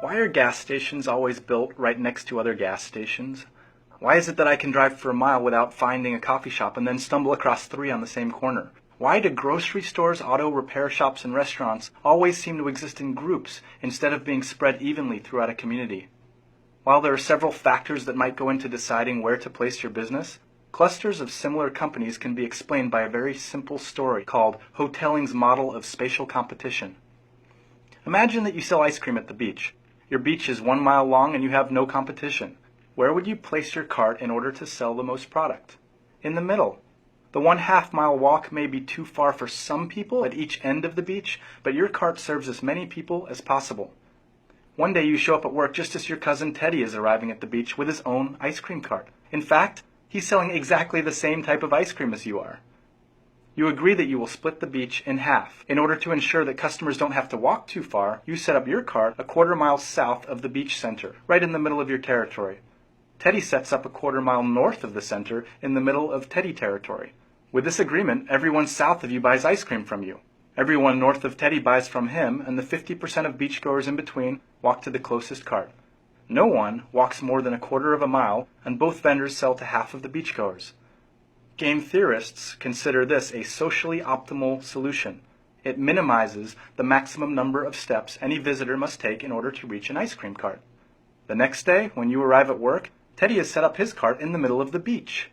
Why are gas stations always built right next to other gas stations? Why is it that I can drive for a mile without finding a coffee shop and then stumble across three on the same corner? Why do grocery stores, auto repair shops, and restaurants always seem to exist in groups instead of being spread evenly throughout a community? While there are several factors that might go into deciding where to place your business, clusters of similar companies can be explained by a very simple story called Hotelling's model of spatial competition. Imagine that you sell ice cream at the beach. Your beach is 1 mile long and you have no competition. Where would you place your cart in order to sell the most product? In the middle. The 1/2 mile walk may be too far for some people at each end of the beach, but your cart serves as many people as possible. One day you show up at work just as your cousin Teddy is arriving at the beach with his own ice cream cart. In fact, he's selling exactly the same type of ice cream as you are. You agree that you will split the beach in half. In order to ensure that customers don't have to walk too far, you set up your cart a 1/4 mile south of the beach center, right in the middle of your territory. Teddy sets up a 1/4 mile north of the center in the middle of Teddy territory. With this agreement, everyone south of you buys ice cream from you. Everyone north of Teddy buys from him, and the 50% of beachgoers in between walk to the closest cart. No one walks more than a 1/4 of a mile, and both vendors sell to half of the beachgoers. Game theorists consider this a socially optimal solution. It minimizes the maximum number of steps any visitor must take in order to reach an ice cream cart. The next day, when you arrive at work, Teddy has set up his cart in the middle of the beach.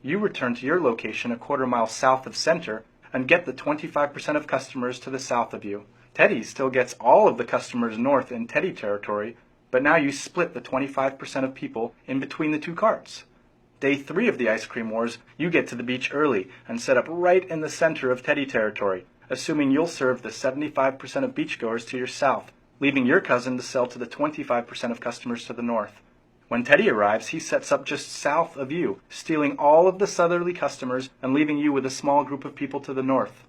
You return to your location a 1/4 mile south of center and get the 25% of customers to the south of you. Teddy still gets all of the customers north in Teddy territory, but now you split the 25% of people in between the two carts. Day 3 of the ice cream wars, you get to the beach early and set up right in the center of Teddy territory, assuming you'll serve the 75% of beachgoers to your south, leaving your cousin to sell to the 25% of customers to the north. When Teddy arrives, he sets up just south of you, stealing all of the southerly customers and leaving you with a small group of people to the north.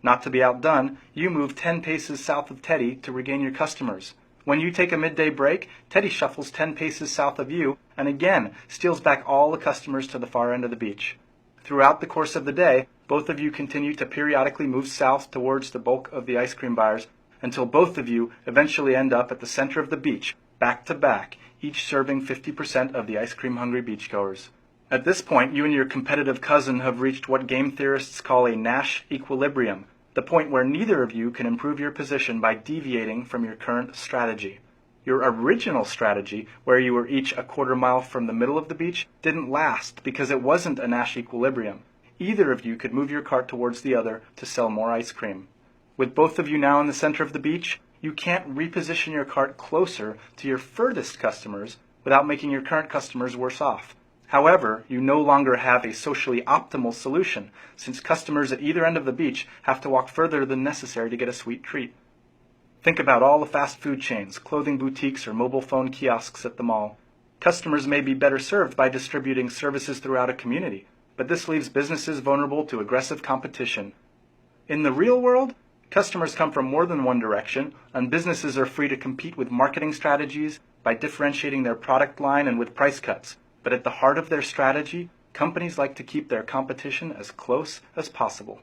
Not to be outdone, you move 10 paces south of Teddy to regain your customers. When you take a midday break, Teddy shuffles 10 paces south of you and again steals back all the customers to the far end of the beach. Throughout the course of the day, both of you continue to periodically move south towards the bulk of the ice cream buyers until both of you eventually end up at the center of the beach, back to back, each serving 50% of the ice cream-hungry beachgoers. At this point, you and your competitive cousin have reached what game theorists call a Nash equilibrium, the point where neither of you can improve your position by deviating from your current strategy. Your original strategy, where you were each a 1/4 mile from the middle of the beach, didn't last because it wasn't a Nash equilibrium. Either of you could move your cart towards the other to sell more ice cream. With both of you now in the center of the beach, you can't reposition your cart closer to your furthest customers without making your current customers worse off. However, you no longer have a socially optimal solution, since customers at either end of the beach have to walk further than necessary to get a sweet treat. Think about all the fast food chains, clothing boutiques, or mobile phone kiosks at the mall. Customers may be better served by distributing services throughout a community, but this leaves businesses vulnerable to aggressive competition. In the real world, customers come from more than one direction, and businesses are free to compete with marketing strategies, by differentiating their product line, and with price cuts. But at the heart of their strategy, companies like to keep their competition as close as possible.